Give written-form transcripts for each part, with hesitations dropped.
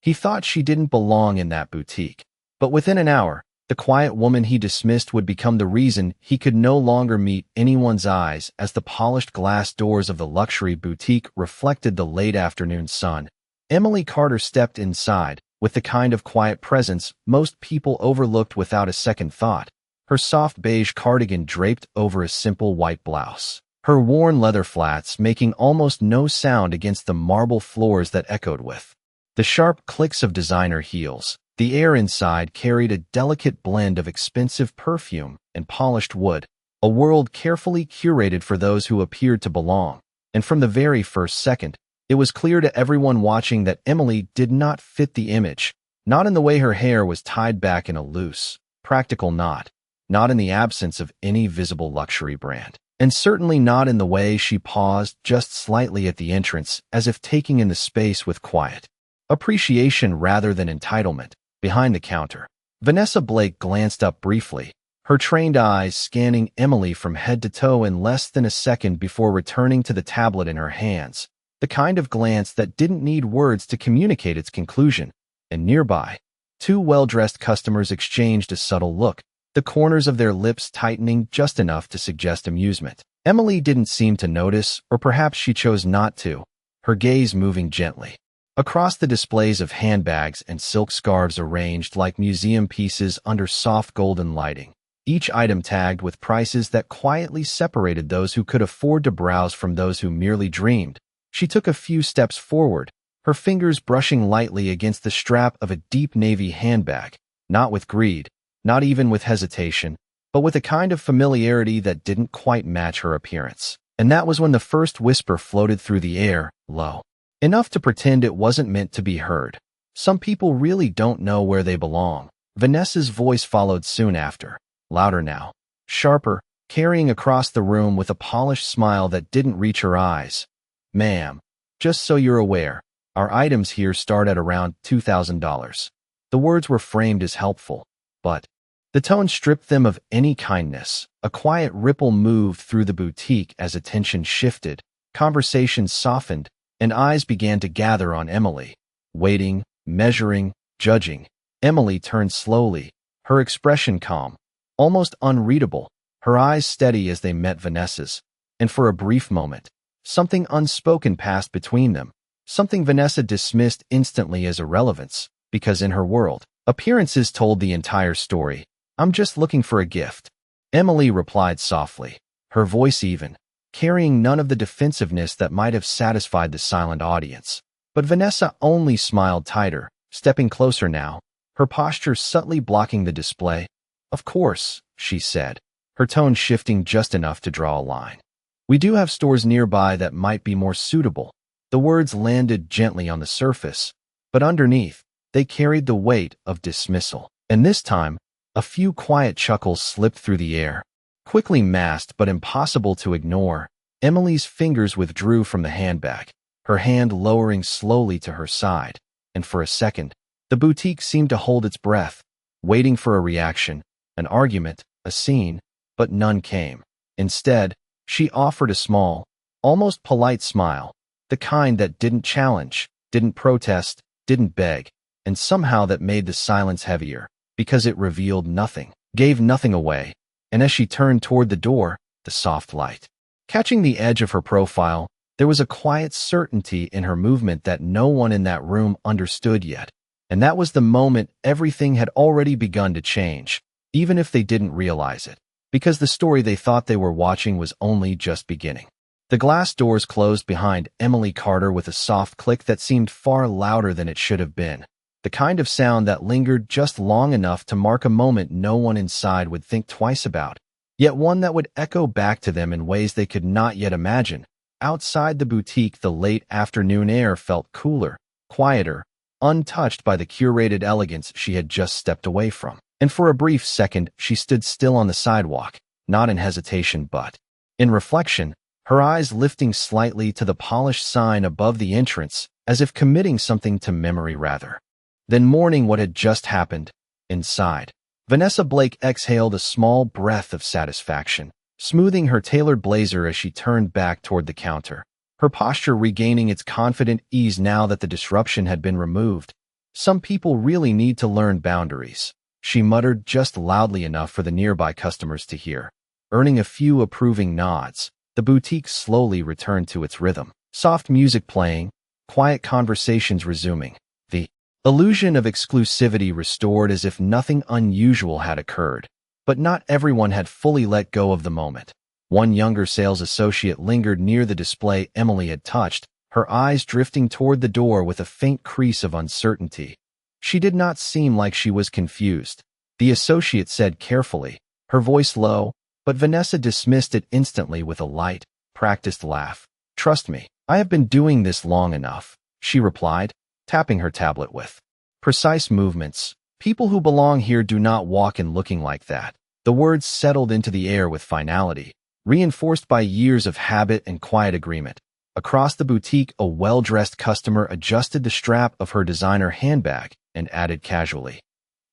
He thought she didn't belong in that boutique. But within an hour, the quiet woman he dismissed would become the reason he could no longer meet anyone's eyes as the polished glass doors of the luxury boutique reflected the late afternoon sun. Emily Carter stepped inside, with the kind of quiet presence most people overlooked without a second thought, her soft beige cardigan draped over a simple white blouse, her worn leather flats making almost no sound against the marble floors that echoed with the sharp clicks of designer heels. The air inside carried a delicate blend of expensive perfume and polished wood, a world carefully curated for those who appeared to belong. And from the very first second, it was clear to everyone watching that Emily did not fit the image, not in the way her hair was tied back in a loose, practical knot, not in the absence of any visible luxury brand, and certainly not in the way she paused just slightly at the entrance as if taking in the space with quiet appreciation rather than entitlement. Behind the counter, Vanessa Blake glanced up briefly, her trained eyes scanning Emily from head to toe in less than a second before returning to the tablet in her hands, the kind of glance that didn't need words to communicate its conclusion. And nearby, two well-dressed customers exchanged a subtle look, the corners of their lips tightening just enough to suggest amusement. Emily didn't seem to notice, or perhaps she chose not to, her gaze moving gently across the displays of handbags and silk scarves arranged like museum pieces under soft golden lighting, each item tagged with prices that quietly separated those who could afford to browse from those who merely dreamed. She took a few steps forward, her fingers brushing lightly against the strap of a deep navy handbag, not with greed, not even with hesitation, but with a kind of familiarity that didn't quite match her appearance. And that was when the first whisper floated through the air, low enough to pretend it wasn't meant to be heard. Some people really don't know where they belong. Vanessa's voice followed soon after, louder now, sharper, carrying across the room with a polished smile that didn't reach her eyes. Ma'am, just so you're aware, our items here start at around $2,000. The words were framed as helpful, but the tone stripped them of any kindness. A quiet ripple moved through the boutique as attention shifted, conversations softened, and eyes began to gather on Emily, waiting, measuring, judging. Emily turned slowly, her expression calm, almost unreadable, her eyes steady as they met Vanessa's, and for a brief moment, something unspoken passed between them, something Vanessa dismissed instantly as irrelevance, because in her world, appearances told the entire story. I'm just looking for a gift, Emily replied softly, her voice even, carrying none of the defensiveness that might have satisfied the silent audience. But Vanessa only smiled tighter, stepping closer now, her posture subtly blocking the display. Of course, she said, her tone shifting just enough to draw a line. We do have stores nearby that might be more suitable. The words landed gently on the surface, but underneath, they carried the weight of dismissal. And this time, a few quiet chuckles slipped through the air, quickly masked but impossible to ignore. Emily's fingers withdrew from the handbag, her hand lowering slowly to her side, and for a second, the boutique seemed to hold its breath, waiting for a reaction, an argument, a scene, but none came. Instead, she offered a small, almost polite smile, the kind that didn't challenge, didn't protest, didn't beg, and somehow that made the silence heavier, because it revealed nothing, gave nothing away. And as she turned toward the door, the soft light catching the edge of her profile, there was a quiet certainty in her movement that no one in that room understood yet. And that was the moment everything had already begun to change, even if they didn't realize it, because the story they thought they were watching was only just beginning. The glass doors closed behind Emily Carter with a soft click that seemed far louder than it should have been, the kind of sound that lingered just long enough to mark a moment no one inside would think twice about, yet one that would echo back to them in ways they could not yet imagine. Outside the boutique, the late afternoon air felt cooler, quieter, untouched by the curated elegance she had just stepped away from. And for a brief second, she stood still on the sidewalk, not in hesitation but in reflection, her eyes lifting slightly to the polished sign above the entrance, as if committing something to memory rather than mourning what had just happened. Inside, Vanessa Blake exhaled a small breath of satisfaction, smoothing her tailored blazer as she turned back toward the counter, her posture regaining its confident ease now that the disruption had been removed. Some people really need to learn boundaries, she muttered just loudly enough for the nearby customers to hear. Earning a few approving nods, the boutique slowly returned to its rhythm. Soft music playing, quiet conversations resuming. The illusion of exclusivity restored as if nothing unusual had occurred. But not everyone had fully let go of the moment. One younger sales associate lingered near the display Emily had touched, her eyes drifting toward the door with a faint crease of uncertainty. She did not seem like she was confused, the associate said carefully, her voice low, but Vanessa dismissed it instantly with a light, practiced laugh. Trust me, I have been doing this long enough, she replied, tapping her tablet with precise movements. People who belong here do not walk in looking like that. The words settled into the air with finality, reinforced by years of habit and quiet agreement. Across the boutique, a well-dressed customer adjusted the strap of her designer handbag and added casually,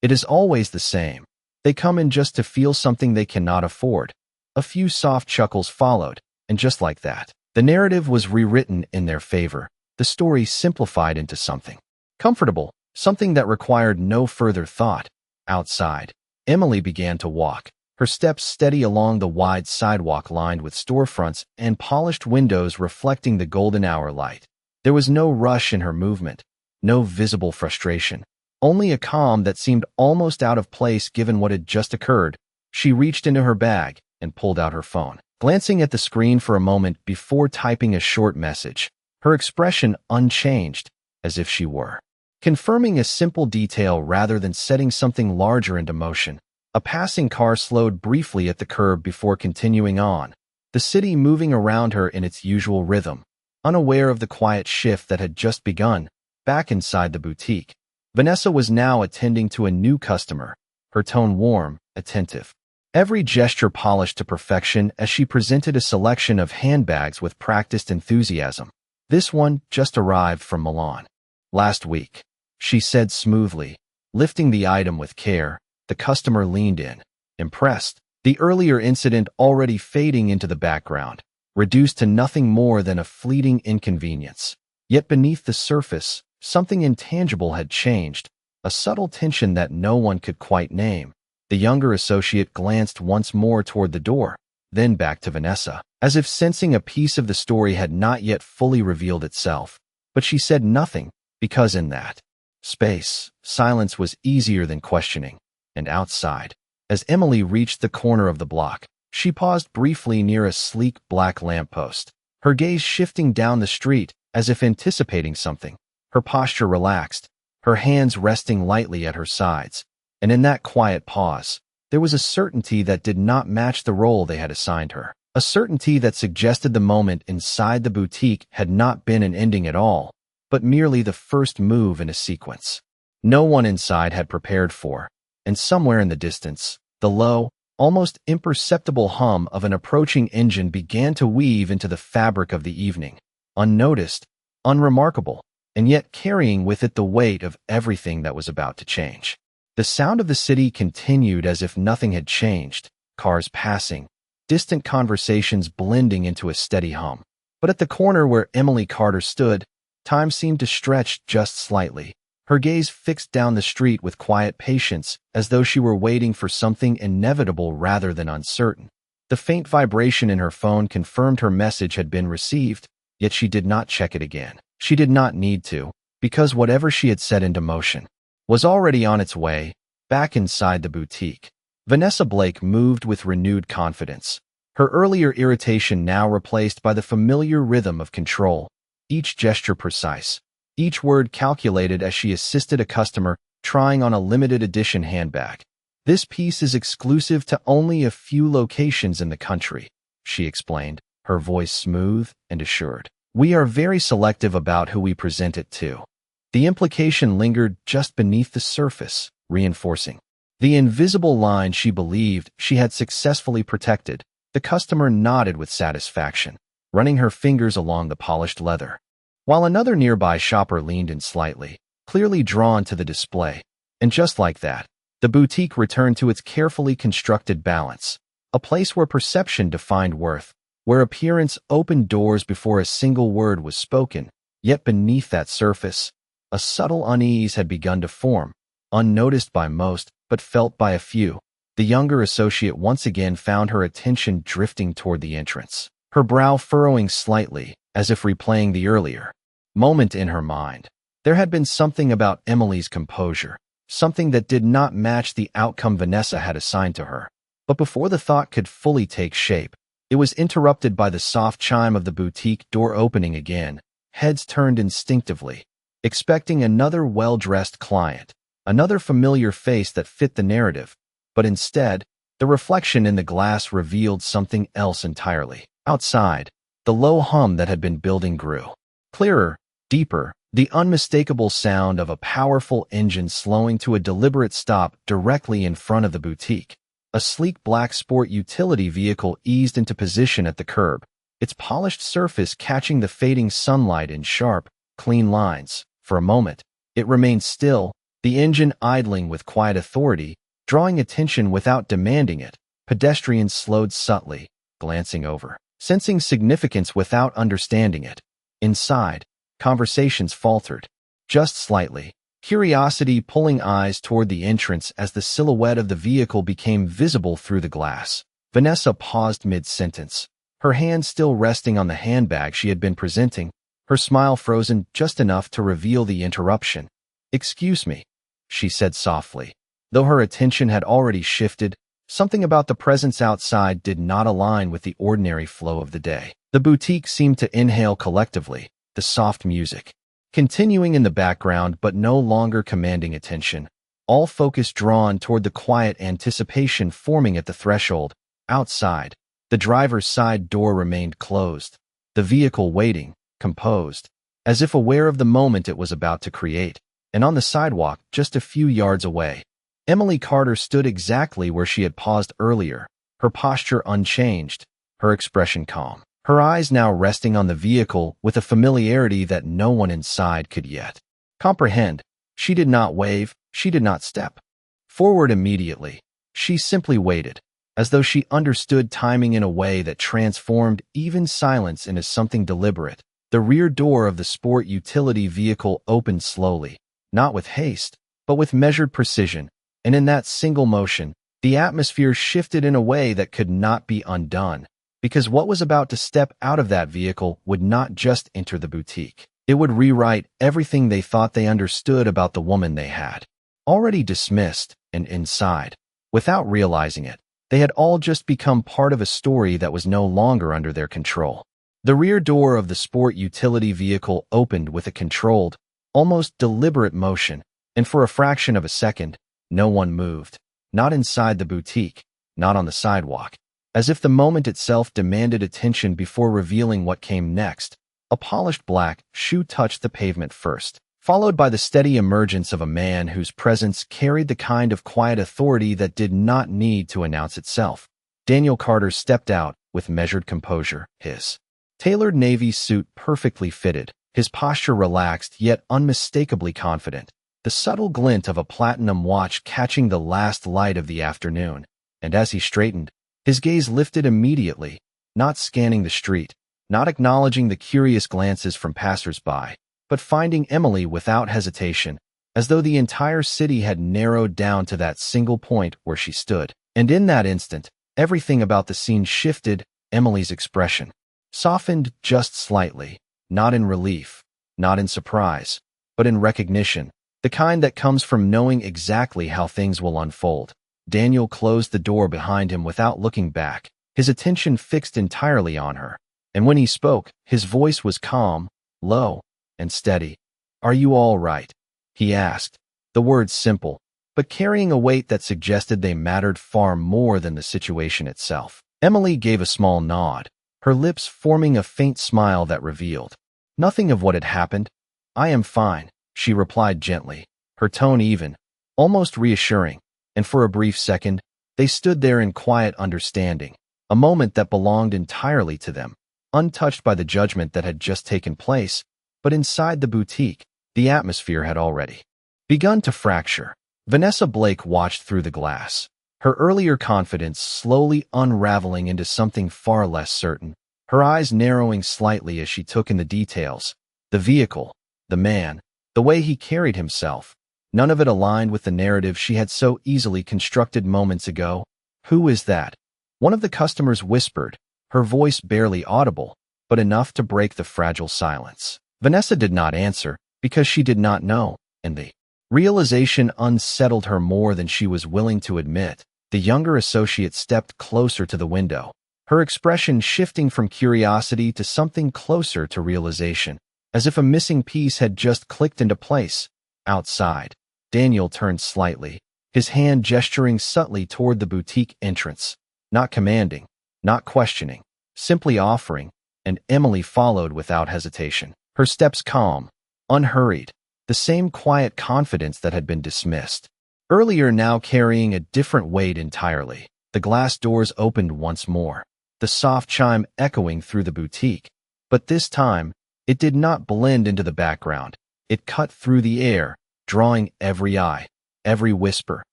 "It is always the same. They come in just to feel something they cannot afford." A few soft chuckles followed, and just like that, the narrative was rewritten in their favor. The story simplified into something comfortable, something that required no further thought. Outside, Emily began to walk, her steps steady along the wide sidewalk lined with storefronts and polished windows reflecting the golden hour light. There was no rush in her movement, no visible frustration, only a calm that seemed almost out of place given what had just occurred. She reached into her bag and pulled out her phone, glancing at the screen for a moment before typing a short message, her expression unchanged, as if she were confirming a simple detail rather than setting something larger into motion. A passing car slowed briefly at the curb before continuing on, the city moving around her in its usual rhythm. Unaware of the quiet shift that had just begun, back inside the boutique, Vanessa was now attending to a new customer, her tone warm, attentive. Every gesture polished to perfection as she presented a selection of handbags with practiced enthusiasm. This one just arrived from Milan last week, she said smoothly, lifting the item with care. The customer leaned in, impressed, the earlier incident already fading into the background, reduced to nothing more than a fleeting inconvenience. Yet beneath the surface, something intangible had changed, a subtle tension that no one could quite name. The younger associate glanced once more toward the door, then back to Vanessa, as if sensing a piece of the story had not yet fully revealed itself. But she said nothing, because in that space, silence was easier than questioning. And outside, as Emily reached the corner of the block, she paused briefly near a sleek black lamppost, her gaze shifting down the street as if anticipating something. Her posture relaxed, her hands resting lightly at her sides, and in that quiet pause, there was a certainty that did not match the role they had assigned her, a certainty that suggested the moment inside the boutique had not been an ending at all, but merely the first move in a sequence no one inside had prepared for. And somewhere in the distance, the low, almost imperceptible hum of an approaching engine began to weave into the fabric of the evening, unnoticed, unremarkable, and yet carrying with it the weight of everything that was about to change. The sound of the city continued as if nothing had changed, cars passing, distant conversations blending into a steady hum. But at the corner where Emily Carter stood, time seemed to stretch just slightly. Her gaze fixed down the street with quiet patience, as though she were waiting for something inevitable rather than uncertain. The faint vibration in her phone confirmed her message had been received, yet she did not check it again. She did not need to, because whatever she had set into motion was already on its way, back inside the boutique. Vanessa Blake moved with renewed confidence, her earlier irritation now replaced by the familiar rhythm of control, each gesture precise, each word calculated as she assisted a customer trying on a limited edition handbag. "This piece is exclusive to only a few locations in the country," she explained, her voice smooth and assured. "We are very selective about who we present it to." The implication lingered just beneath the surface, reinforcing the invisible line she believed she had successfully protected. The customer nodded with satisfaction, running her fingers along the polished leather, while another nearby shopper leaned in slightly, clearly drawn to the display. And just like that, the boutique returned to its carefully constructed balance, a place where perception defined worth, where appearance opened doors before a single word was spoken. Yet beneath that surface, A subtle unease had begun to form, unnoticed by most, but felt by a few. The younger associate once again found her attention drifting toward the entrance, her brow furrowing slightly, as if replaying the earlier moment in her mind. There had been something about Emily's composure, something that did not match the outcome Vanessa had assigned to her. But before the thought could fully take shape, it was interrupted by the soft chime of the boutique door opening again. Heads turned instinctively, expecting another well-dressed client, another familiar face that fit the narrative. But instead, the reflection in the glass revealed something else entirely. Outside, the low hum that had been building grew. Clearer, deeper, the unmistakable sound of a powerful engine slowing to a deliberate stop directly in front of the boutique. A sleek black sport utility vehicle eased into position at the curb, its polished surface catching the fading sunlight in sharp, clean lines. For a moment, it remained still, the engine idling with quiet authority, drawing attention without demanding it. Pedestrians slowed subtly, glancing over, sensing significance without understanding it. Inside, conversations faltered, just slightly, curiosity pulling eyes toward the entrance as the silhouette of the vehicle became visible through the glass. Vanessa paused mid-sentence, her hand still resting on the handbag she had been presenting, her smile frozen just enough to reveal the interruption. "Excuse me," she said softly. Though her attention had already shifted, something about the presence outside did not align with the ordinary flow of the day. The boutique seemed to inhale collectively, the soft music continuing in the background but no longer commanding attention, all focus drawn toward the quiet anticipation forming at the threshold. Outside, the driver's side door remained closed, the vehicle waiting, composed, as if aware of the moment it was about to create. And on the sidewalk, just a few yards away, Emily Carter stood exactly where she had paused earlier, her posture unchanged, her expression calm. Her eyes now resting on the vehicle with a familiarity that no one inside could yet comprehend. She did not wave, she did not step forward immediately. She simply waited, as though she understood timing in a way that transformed even silence into something deliberate. The rear door of the sport utility vehicle opened slowly, not with haste, but with measured precision, and in that single motion, the atmosphere shifted in a way that could not be undone. Because what was about to step out of that vehicle would not just enter the boutique. It would rewrite everything they thought they understood about the woman they had already dismissed. And inside, without realizing it, they had all just become part of a story that was no longer under their control. The rear door of the sport utility vehicle opened with a controlled, almost deliberate motion, and for a fraction of a second, no one moved. Not inside the boutique, not on the sidewalk. As if the moment itself demanded attention before revealing what came next. A polished black shoe touched the pavement first, followed by the steady emergence of a man whose presence carried the kind of quiet authority that did not need to announce itself. Daniel Carter stepped out with measured composure, his tailored navy suit perfectly fitted, his posture relaxed yet unmistakably confident, the subtle glint of a platinum watch catching the last light of the afternoon. And as he straightened, his gaze lifted immediately, not scanning the street, not acknowledging the curious glances from passers-by, but finding Emily without hesitation, as though the entire city had narrowed down to that single point where she stood. And in that instant, everything about the scene shifted. Emily's expression softened just slightly, not in relief, not in surprise, but in recognition, the kind that comes from knowing exactly how things will unfold. Daniel closed the door behind him without looking back, his attention fixed entirely on her. And when he spoke, his voice was calm, low, and steady. "Are you all right?" he asked, the words simple, but carrying a weight that suggested they mattered far more than the situation itself. Emily gave a small nod, her lips forming a faint smile that revealed nothing of what had happened. "I am fine," she replied gently, her tone even, almost reassuring. And for a brief second, they stood there in quiet understanding, a moment that belonged entirely to them, untouched by the judgment that had just taken place. But inside the boutique, the atmosphere had already begun to fracture. Vanessa Blake watched through the glass, her earlier confidence slowly unraveling into something far less certain, her eyes narrowing slightly as she took in the details: the vehicle, the man, The way he carried himself, none of it aligned with the narrative she had so easily constructed moments ago. "Who is that?" one of the customers whispered, her voice barely audible, but enough to break the fragile silence. Vanessa did not answer because she did not know, and the realization unsettled her more than she was willing to admit. The younger associate stepped closer to the window, her expression shifting from curiosity to something closer to realization, as if a missing piece had just clicked into place. Outside, Daniel turned slightly, his hand gesturing subtly toward the boutique entrance, not commanding, not questioning, simply offering, and Emily followed without hesitation, her steps calm, unhurried, the same quiet confidence that had been dismissed earlier now carrying a different weight entirely. The glass doors opened once more, the soft chime echoing through the boutique, but this time, it did not blend into the background. It cut through the air, drawing every eye, every whisper,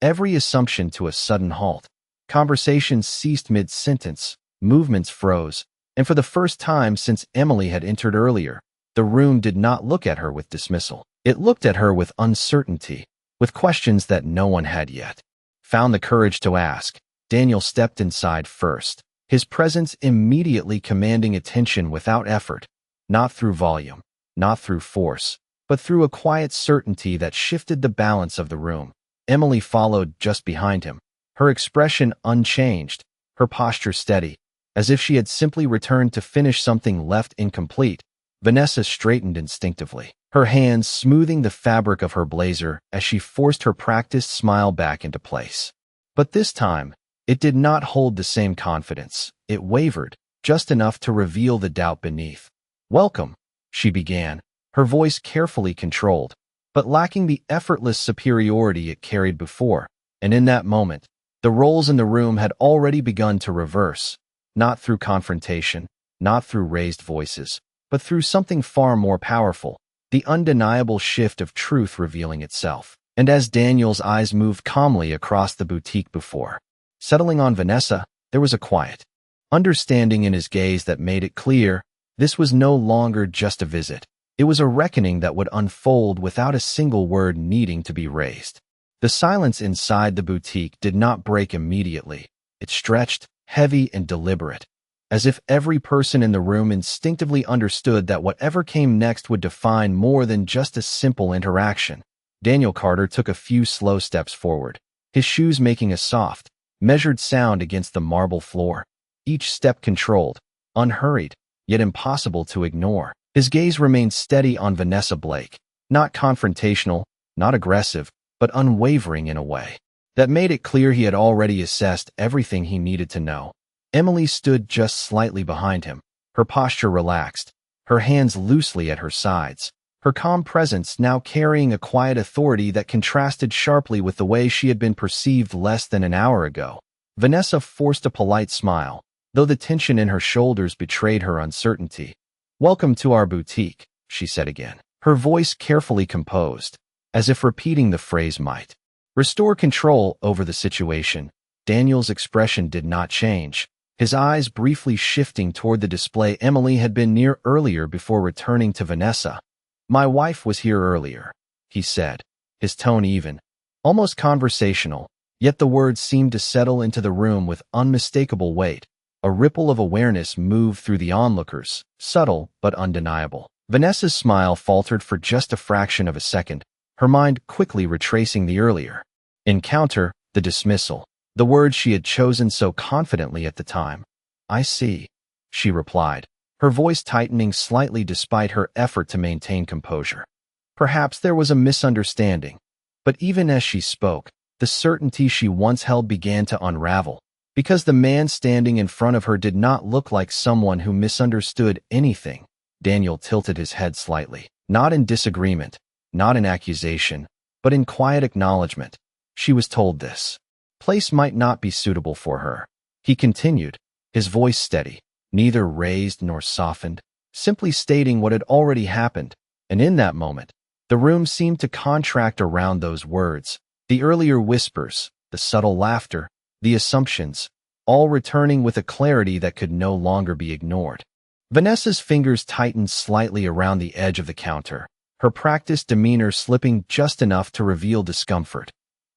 every assumption to a sudden halt. Conversations ceased mid-sentence, movements froze, and for the first time since Emily had entered earlier, the room did not look at her with dismissal. It looked at her with uncertainty, with questions that no one had yet found the courage to ask. Daniel stepped inside first, his presence immediately commanding attention without effort, not through volume, not through force, but through a quiet certainty that shifted the balance of the room. Emily followed just behind him, her expression unchanged, her posture steady, as if she had simply returned to finish something left incomplete. Vanessa straightened instinctively, her hands smoothing the fabric of her blazer as she forced her practiced smile back into place. But this time, it did not hold the same confidence. It wavered, just enough to reveal the doubt beneath. "Welcome," she began, her voice carefully controlled, but lacking the effortless superiority it carried before. And in that moment, the roles in the room had already begun to reverse, not through confrontation, not through raised voices, but through something far more powerful, the undeniable shift of truth revealing itself. And as Daniel's eyes moved calmly across the boutique before settling on Vanessa, there was a quiet understanding in his gaze that made it clear this was no longer just a visit. It was a reckoning that would unfold without a single word needing to be raised. The silence inside the boutique did not break immediately. It stretched, heavy and deliberate, as if every person in the room instinctively understood that whatever came next would define more than just a simple interaction. Daniel Carter took a few slow steps forward, his shoes making a soft, measured sound against the marble floor, each step controlled, unhurried, yet impossible to ignore. His gaze remained steady on Vanessa Blake, not confrontational, not aggressive, but unwavering in a way that made it clear he had already assessed everything he needed to know. Emily stood just slightly behind him, her posture relaxed, her hands loosely at her sides, her calm presence now carrying a quiet authority that contrasted sharply with the way she had been perceived less than an hour ago. Vanessa forced a polite smile, though the tension in her shoulders betrayed her uncertainty. "Welcome to our boutique," she said again, her voice carefully composed, as if repeating the phrase might restore control over the situation. Daniel's expression did not change, his eyes briefly shifting toward the display Emily had been near earlier before returning to Vanessa. "My wife was here earlier," he said, his tone even, almost conversational, yet the words seemed to settle into the room with unmistakable weight. A ripple of awareness moved through the onlookers, subtle but undeniable. Vanessa's smile faltered for just a fraction of a second, her mind quickly retracing the earlier encounter, the dismissal, the words she had chosen so confidently at the time. "I see," she replied, her voice tightening slightly despite her effort to maintain composure. Perhaps there was a misunderstanding, but even as she spoke, the certainty she once held began to unravel, because the man standing in front of her did not look like someone who misunderstood anything. Daniel tilted his head slightly, not in disagreement, not in accusation, but in quiet acknowledgement. She was told this place might not be suitable for her. He continued, his voice steady, neither raised nor softened, simply stating what had already happened, and in that moment, the room seemed to contract around those words, the earlier whispers, the subtle laughter, the assumptions, all returning with a clarity that could no longer be ignored. Vanessa's fingers tightened slightly around the edge of the counter, her practiced demeanor slipping just enough to reveal discomfort.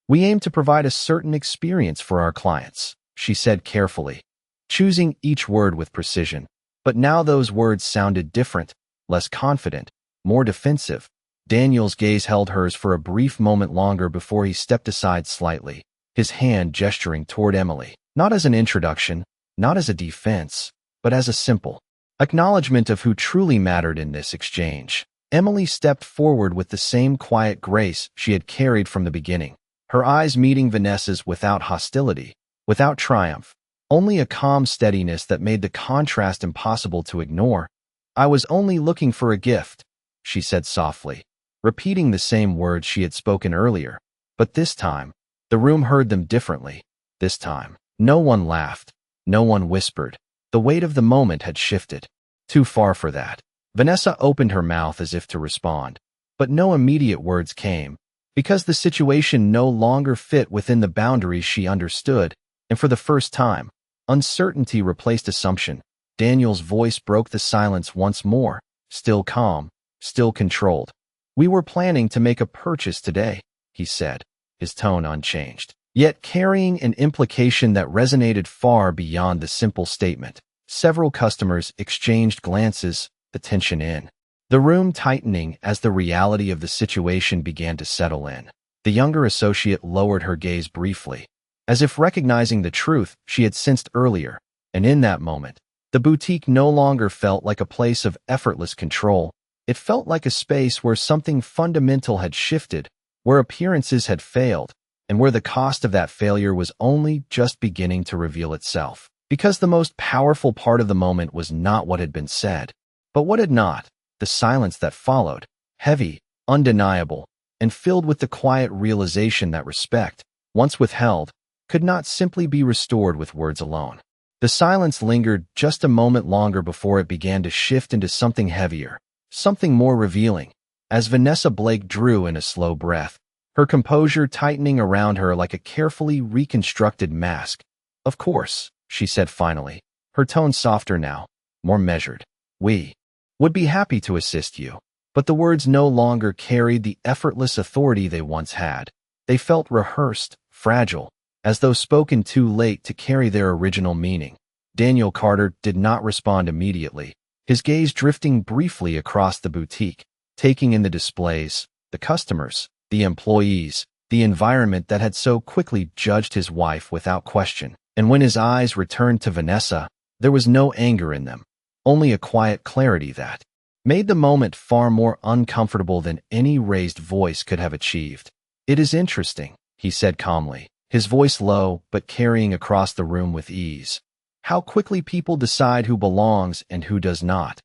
"We aim to provide a certain experience for our clients," she said carefully, choosing each word with precision. But now those words sounded different, less confident, more defensive. Daniel's gaze held hers for a brief moment longer before he stepped aside slightly, his hand gesturing toward Emily, not as an introduction, not as a defense, but as a simple acknowledgement of who truly mattered in this exchange. Emily stepped forward with the same quiet grace she had carried from the beginning, her eyes meeting Vanessa's without hostility, without triumph, only a calm steadiness that made the contrast impossible to ignore. "I was only looking for a gift," she said softly, repeating the same words she had spoken earlier. But this time, the room heard them differently. This time, no one laughed, no one whispered. The weight of the moment had shifted. Too far for that. Vanessa opened her mouth as if to respond, but no immediate words came, because the situation no longer fit within the boundaries she understood, and for the first time, uncertainty replaced assumption. Daniel's voice broke the silence once more, still calm, still controlled. "We were planning to make a purchase today," he said, his tone unchanged, yet carrying an implication that resonated far beyond the simple statement. Several customers exchanged glances, the tension in the room tightening as the reality of the situation began to settle in. The younger associate lowered her gaze briefly, as if recognizing the truth she had sensed earlier, and in that moment, the boutique no longer felt like a place of effortless control. It felt like a space where something fundamental had shifted, where appearances had failed, and where the cost of that failure was only just beginning to reveal itself. Because the most powerful part of the moment was not what had been said, but what had not. The silence that followed, heavy, undeniable, and filled with the quiet realization that respect, once withheld, could not simply be restored with words alone. The silence lingered just a moment longer before it began to shift into something heavier, something more revealing, as Vanessa Blake drew in a slow breath, her composure tightening around her like a carefully reconstructed mask. "Of course," she said finally, her tone softer now, more measured. "We would be happy to assist you." But the words no longer carried the effortless authority they once had. They felt rehearsed, fragile, as though spoken too late to carry their original meaning. Daniel Carter did not respond immediately, his gaze drifting briefly across the boutique, taking in the displays, the customers, the employees, the environment that had so quickly judged his wife without question. And when his eyes returned to Vanessa, there was no anger in them, only a quiet clarity that made the moment far more uncomfortable than any raised voice could have achieved. "It is interesting," he said calmly, his voice low but carrying across the room with ease, "how quickly people decide who belongs and who does not."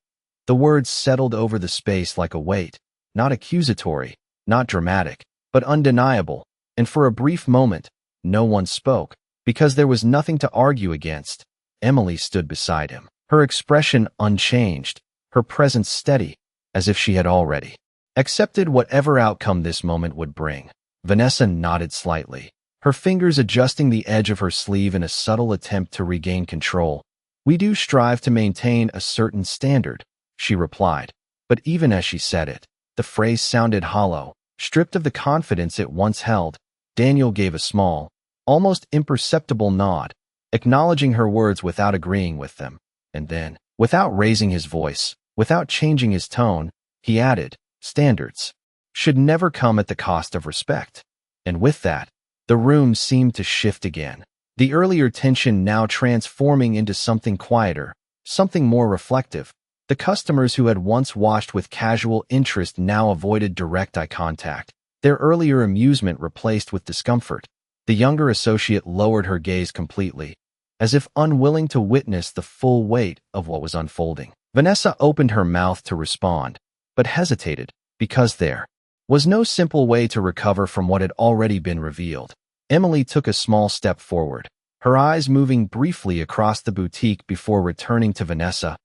The words settled over the space like a weight, not accusatory, not dramatic, but undeniable, and for a brief moment, no one spoke. Because there was nothing to argue against. Emily stood beside him, her expression unchanged, her presence steady, as if she had already accepted whatever outcome this moment would bring. Vanessa nodded slightly, her fingers adjusting the edge of her sleeve in a subtle attempt to regain control. "We do strive to maintain a certain standard," she replied, but even as she said it, the phrase sounded hollow, stripped of the confidence it once held. Daniel gave a small, almost imperceptible nod, acknowledging her words without agreeing with them, and then, without raising his voice, without changing his tone, he added, "Standards should never come at the cost of respect." And with that, the room seemed to shift again, the earlier tension now transforming into something quieter, something more reflective. The customers who had once watched with casual interest now avoided direct eye contact, their earlier amusement replaced with discomfort. The younger associate lowered her gaze completely, as if unwilling to witness the full weight of what was unfolding. Vanessa opened her mouth to respond, but hesitated, because there was no simple way to recover from what had already been revealed. Emily took a small step forward, her eyes moving briefly across the boutique before returning to Vanessa.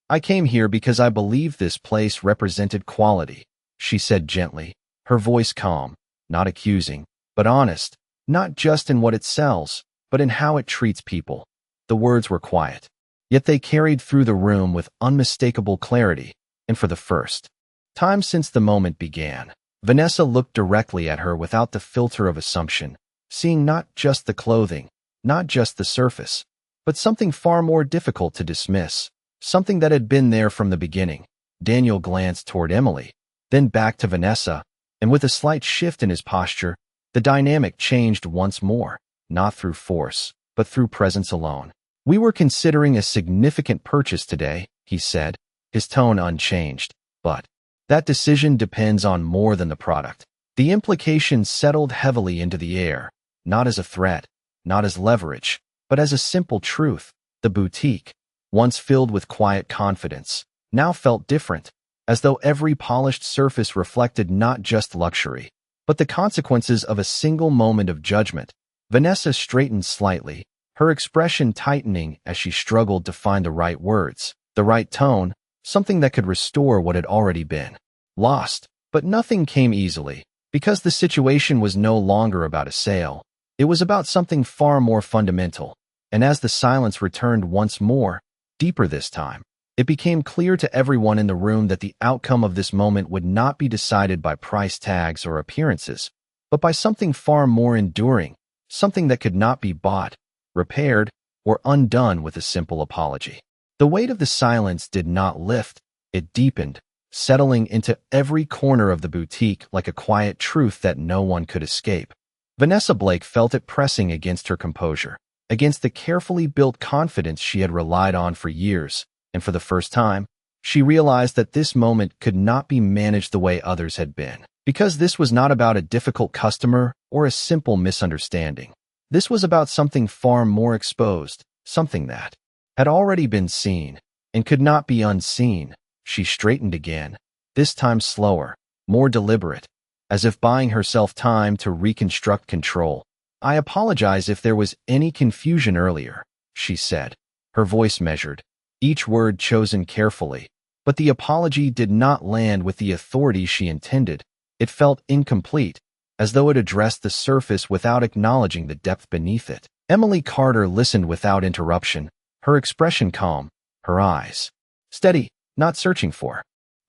"I came here because I believed this place represented quality," she said gently, her voice calm, not accusing, but honest. "Not just in what it sells, but in how it treats people." The words were quiet, yet they carried through the room with unmistakable clarity, and for the first time since the moment began. Vanessa looked directly at her without the filter of assumption, seeing not just the clothing, not just the surface, but something far more difficult to dismiss, something that had been there from the beginning. Daniel glanced toward Emily, then back to Vanessa, and with a slight shift in his posture, the dynamic changed once more, not through force, but through presence alone. "We were considering a significant purchase today," he said, his tone unchanged, "but that decision depends on more than the product." The implication settled heavily into the air, not as a threat, not as leverage, but as a simple truth. The boutique, once filled with quiet confidence, now felt different, as though every polished surface reflected not just luxury, but the consequences of a single moment of judgment. Vanessa straightened slightly, her expression tightening as she struggled to find the right words, the right tone, something that could restore what had already been lost. But nothing came easily, because the situation was no longer about a sale. It was about something far more fundamental, and as the silence returned once more, deeper this time, it became clear to everyone in the room that the outcome of this moment would not be decided by price tags or appearances, but by something far more enduring, something that could not be bought, repaired, or undone with a simple apology. The weight of the silence did not lift, it deepened, settling into every corner of the boutique like a quiet truth that no one could escape. Vanessa Blake felt it pressing against her composure, against the carefully built confidence she had relied on for years, and for the first time, she realized that this moment could not be managed the way others had been. Because this was not about a difficult customer or a simple misunderstanding. This was about something far more exposed, something that had already been seen and could not be unseen. She straightened again, this time slower, more deliberate, as if buying herself time to reconstruct control. "I apologize if there was any confusion earlier," she said, her voice measured, each word chosen carefully. But the apology did not land with the authority she intended. It felt incomplete, as though it addressed the surface without acknowledging the depth beneath it. Emily Carter listened without interruption, her expression calm, her eyes steady, not searching for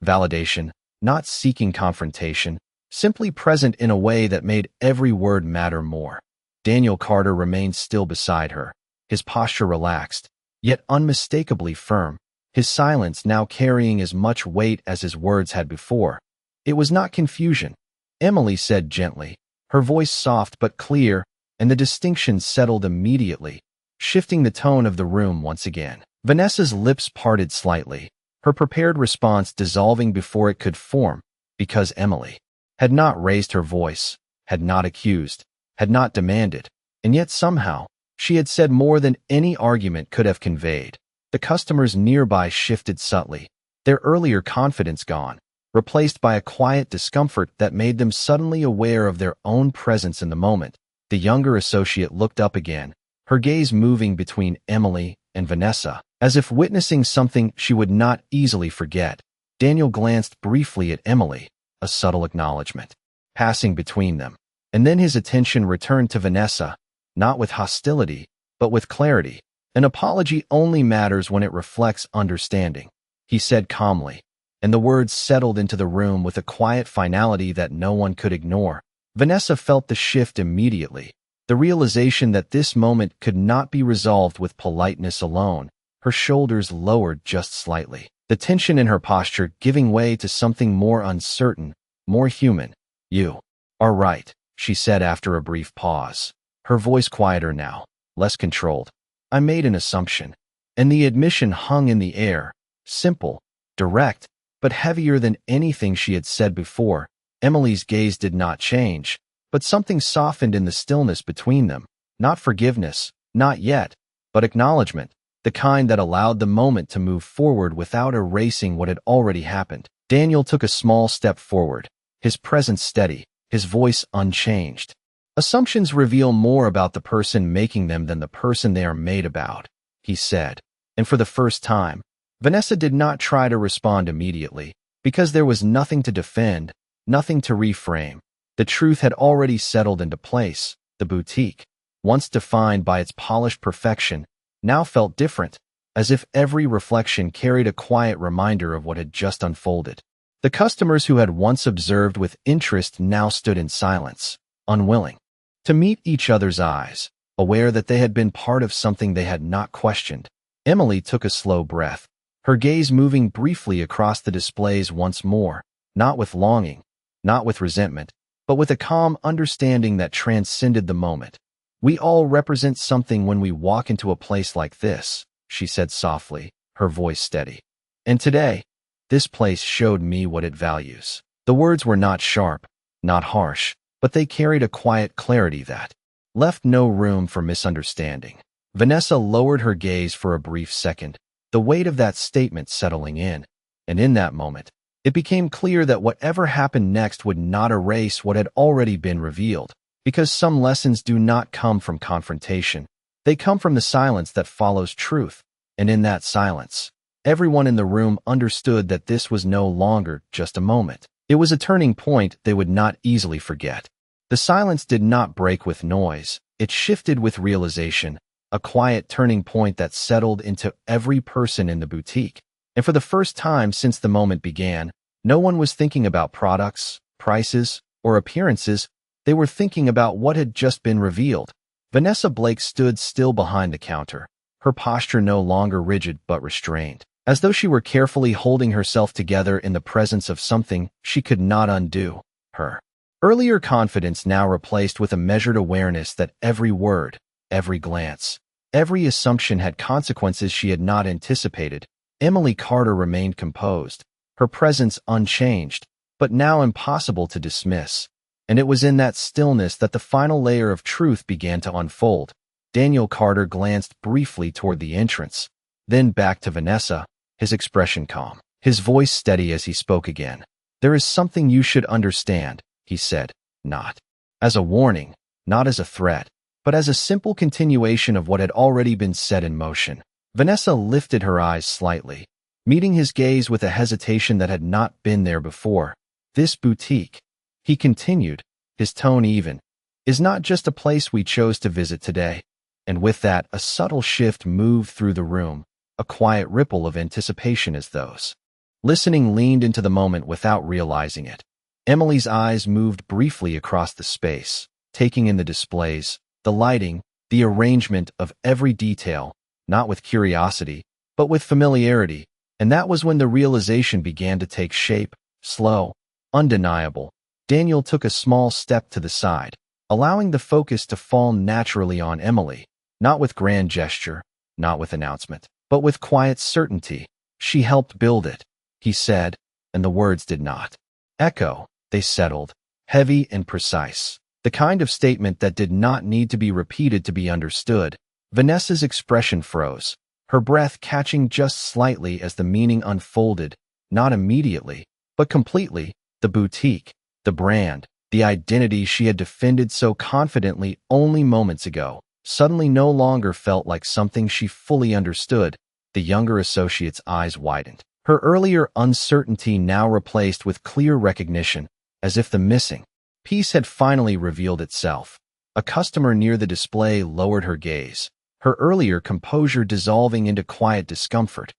validation, not seeking confrontation, simply present in a way that made every word matter more. Daniel Carter remained still beside her, his posture relaxed, yet unmistakably firm, his silence now carrying as much weight as his words had before. "It was not confusion," Emily said gently, her voice soft but clear, and the distinction settled immediately, shifting the tone of the room once again. Vanessa's lips parted slightly, her prepared response dissolving before it could form, because Emily had not raised her voice, had not accused, had not demanded, and yet somehow, she had said more than any argument could have conveyed. The customers nearby shifted subtly, their earlier confidence gone, replaced by a quiet discomfort that made them suddenly aware of their own presence in the moment. The younger associate looked up again, her gaze moving between Emily and Vanessa, as if witnessing something she would not easily forget. Daniel glanced briefly at Emily, a subtle acknowledgement, passing between them, and then his attention returned to Vanessa, not with hostility, but with clarity. "An apology only matters when it reflects understanding," he said calmly, and the words settled into the room with a quiet finality that no one could ignore. Vanessa felt the shift immediately, the realization that this moment could not be resolved with politeness alone. Her shoulders lowered just slightly, the tension in her posture giving way to something more uncertain, more human. "You are right," she said after a brief pause, her voice quieter now, less controlled. "I made an assumption." And the admission hung in the air, simple, direct, but heavier than anything she had said before. Emily's gaze did not change, but something softened in the stillness between them. Not forgiveness, not yet, but acknowledgement, the kind that allowed the moment to move forward without erasing what had already happened. Daniel took a small step forward, his presence steady, his voice unchanged. "Assumptions reveal more about the person making them than the person they are made about," he said, and for the first time, Vanessa did not try to respond immediately, because there was nothing to defend, nothing to reframe. The truth had already settled into place. The boutique, once defined by its polished perfection, now felt different, as if every reflection carried a quiet reminder of what had just unfolded. The customers who had once observed with interest now stood in silence, unwilling to meet each other's eyes, aware that they had been part of something they had not questioned. Emily took a slow breath, her gaze moving briefly across the displays once more, not with longing, not with resentment, but with a calm understanding that transcended the moment. "We all represent something when we walk into a place like this," she said softly, her voice steady. "And today, this place showed me what it values." The words were not sharp, not harsh, but they carried a quiet clarity that left no room for misunderstanding. Vanessa lowered her gaze for a brief second, the weight of that statement settling in, and in that moment, it became clear that whatever happened next would not erase what had already been revealed, because some lessons do not come from confrontation. They come from the silence that follows truth, and in that silence, everyone in the room understood that this was no longer just a moment. It was a turning point they would not easily forget. The silence did not break with noise. It shifted with realization, a quiet turning point that settled into every person in the boutique. And for the first time since the moment began, no one was thinking about products, prices, or appearances. They were thinking about what had just been revealed. Vanessa Blake stood still behind the counter, her posture no longer rigid but restrained, as though she were carefully holding herself together in the presence of something she could not undo. Her earlier confidence now replaced with a measured awareness that every word, every glance, every assumption had consequences she had not anticipated. Emily Carter remained composed, her presence unchanged, but now impossible to dismiss. And it was in that stillness that the final layer of truth began to unfold. Daniel Carter glanced briefly toward the entrance, then back to Vanessa, his expression calm, his voice steady as he spoke again. "There is something you should understand," he said, not as a warning, not as a threat, but as a simple continuation of what had already been set in motion. Vanessa lifted her eyes slightly, meeting his gaze with a hesitation that had not been there before. "This boutique," he continued, his tone even, "is not just a place we chose to visit today." And with that, a subtle shift moved through the room, a quiet ripple of anticipation as those listening leaned into the moment without realizing it. Emily's eyes moved briefly across the space, taking in the displays, the lighting, the arrangement of every detail, not with curiosity, but with familiarity, and that was when the realization began to take shape, slow, undeniable. Daniel took a small step to the side, allowing the focus to fall naturally on Emily, not with grand gesture, not with announcement, but with quiet certainty. "She helped build it," he said, and the words did not echo. They settled, heavy and precise, the kind of statement that did not need to be repeated to be understood. Vanessa's expression froze, her breath catching just slightly as the meaning unfolded, not immediately, but completely. The boutique, the brand, the identity she had defended so confidently only moments ago, suddenly no longer felt like something she fully understood. The younger associate's eyes widened, her earlier uncertainty now replaced with clear recognition, as if the missing piece had finally revealed itself. A customer near the display lowered her gaze, her earlier composure dissolving into quiet discomfort.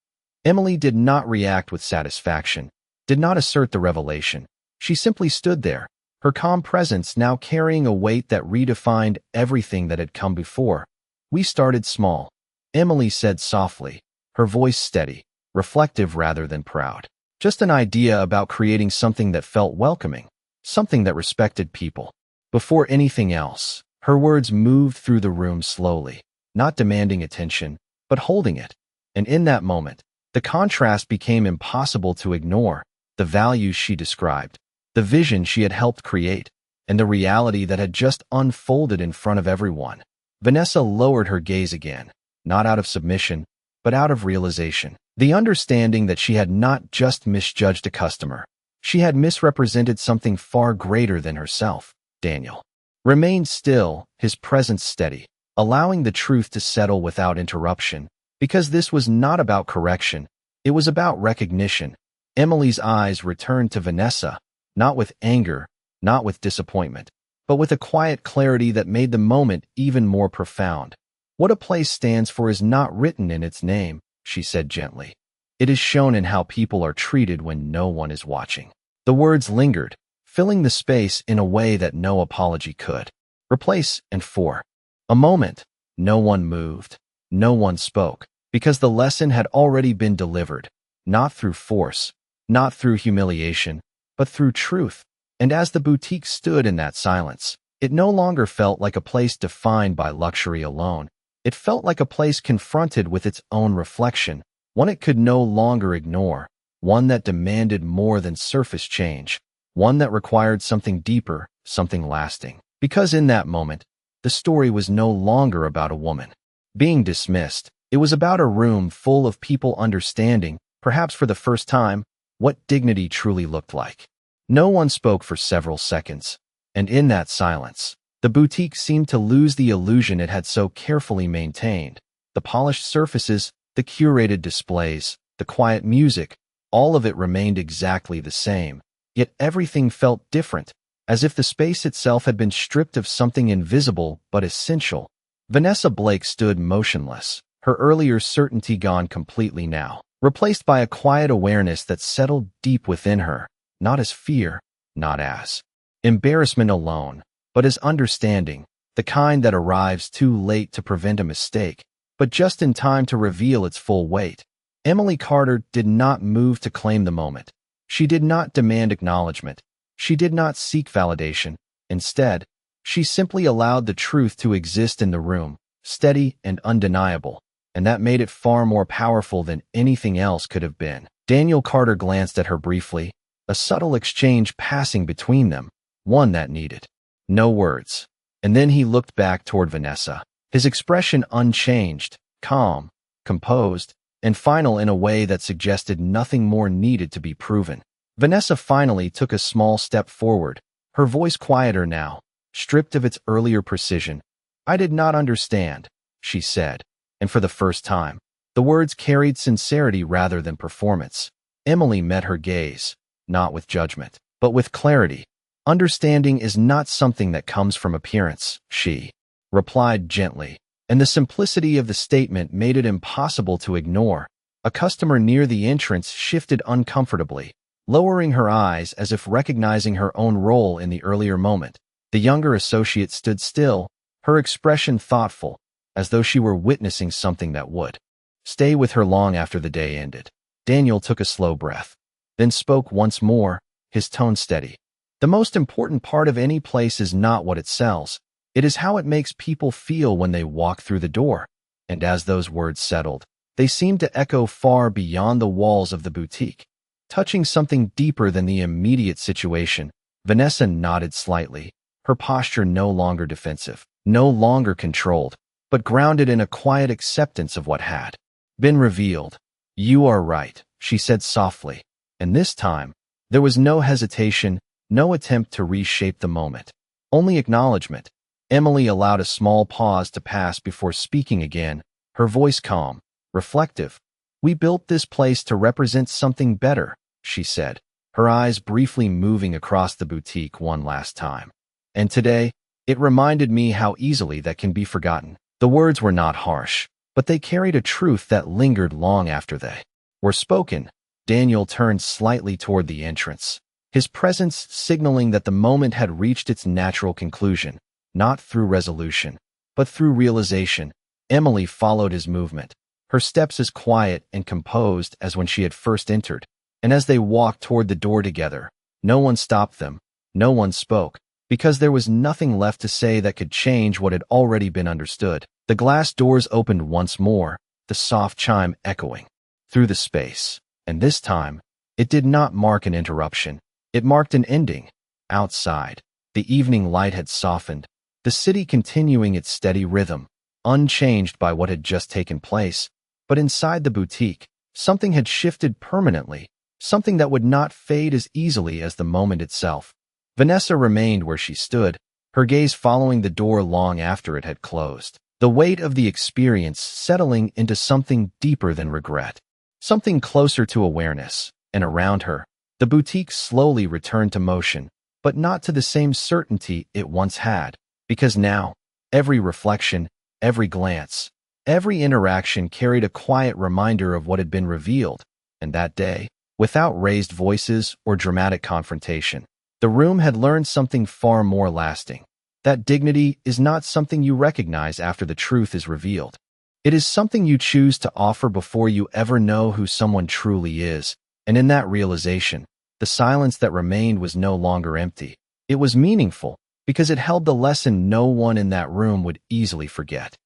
Emily did not react with satisfaction, did not assert the revelation. She simply stood there, her calm presence now carrying a weight that redefined everything that had come before. "We started small," Emily said softly, her voice steady, reflective rather than proud. "Just an idea about creating something that felt welcoming, something that respected people. Before anything else." Her words moved through the room slowly, not demanding attention, but holding it. And in that moment, the contrast became impossible to ignore. The values she described, the vision she had helped create, and the reality that had just unfolded in front of everyone. Vanessa lowered her gaze again, not out of submission, but out of realization. The understanding that she had not just misjudged a customer, she had misrepresented something far greater than herself. Daniel remained still, his presence steady, allowing the truth to settle without interruption, because this was not about correction, it was about recognition. Emily's eyes returned to Vanessa, not with anger, not with disappointment, but with a quiet clarity that made the moment even more profound. "What a place stands for is not written in its name," she said gently. "It is shown in how people are treated when no one is watching." The words lingered, filling the space in a way that no apology could replace. And for a moment, no one moved, no one spoke, because the lesson had already been delivered, not through force, not through humiliation, but through truth. And as the boutique stood in that silence, it no longer felt like a place defined by luxury alone. It felt like a place confronted with its own reflection, one it could no longer ignore, one that demanded more than surface change, one that required something deeper, something lasting. Because in that moment, the story was no longer about a woman being dismissed. It was about a room full of people understanding, perhaps for the first time, what dignity truly looked like. No one spoke for several seconds, and in that silence, the boutique seemed to lose the illusion it had so carefully maintained. The polished surfaces, the curated displays, the quiet music, all of it remained exactly the same. Yet everything felt different, as if the space itself had been stripped of something invisible but essential. Vanessa Blake stood motionless, her earlier certainty gone completely now, replaced by a quiet awareness that settled deep within her, not as fear, not as embarrassment alone, but as understanding, the kind that arrives too late to prevent a mistake, but just in time to reveal its full weight. Emily Carter did not move to claim the moment. She did not demand acknowledgement. She did not seek validation. Instead, she simply allowed the truth to exist in the room, steady and undeniable, and that made it far more powerful than anything else could have been. Daniel Carter glanced at her briefly, a subtle exchange passing between them, one that needed no words. And then he looked back toward Vanessa, his expression unchanged, calm, composed, and final in a way that suggested nothing more needed to be proven. Vanessa finally took a small step forward, her voice quieter now, stripped of its earlier precision. "I did not understand," she said, and for the first time, the words carried sincerity rather than performance. Emily met her gaze, not with judgment, but with clarity. "Understanding is not something that comes from appearance," she replied gently, and the simplicity of the statement made it impossible to ignore. A customer near the entrance shifted uncomfortably, lowering her eyes as if recognizing her own role in the earlier moment. The younger associate stood still, her expression thoughtful, as though she were witnessing something that would stay with her long after the day ended. Daniel took a slow breath, then spoke once more, his tone steady. "The most important part of any place is not what it sells. It is how it makes people feel when they walk through the door." And as those words settled, they seemed to echo far beyond the walls of the boutique, touching something deeper than the immediate situation. Vanessa nodded slightly, her posture no longer defensive, no longer controlled, but grounded in a quiet acceptance of what had been revealed. "You are right," she said softly, and this time, there was no hesitation, no attempt to reshape the moment, only acknowledgement. Emily allowed a small pause to pass before speaking again, her voice calm, reflective. "We built this place to represent something better," she said, her eyes briefly moving across the boutique one last time. "And today, it reminded me how easily that can be forgotten." The words were not harsh, but they carried a truth that lingered long after they were spoken. Daniel turned slightly toward the entrance, his presence signaling that the moment had reached its natural conclusion, not through resolution, but through realization. Emily followed his movement, her steps as quiet and composed as when she had first entered, and as they walked toward the door together, no one stopped them, no one spoke, because there was nothing left to say that could change what had already been understood. The glass doors opened once more, the soft chime echoing through the space, and this time, it did not mark an interruption. It marked an ending. Outside, the evening light had softened, the city continuing its steady rhythm, unchanged by what had just taken place. But inside the boutique, something had shifted permanently, something that would not fade as easily as the moment itself. Vanessa remained where she stood, her gaze following the door long after it had closed, the weight of the experience settling into something deeper than regret, something closer to awareness. And around her, the boutique slowly returned to motion, but not to the same certainty it once had, because now, every reflection, every glance, every interaction carried a quiet reminder of what had been revealed. And that day, without raised voices or dramatic confrontation. The room had learned something far more lasting. That dignity is not something you recognize after the truth is revealed. It is something you choose to offer before you ever know who someone truly is. And in that realization, the silence that remained was no longer empty. It was meaningful because it held the lesson no one in that room would easily forget.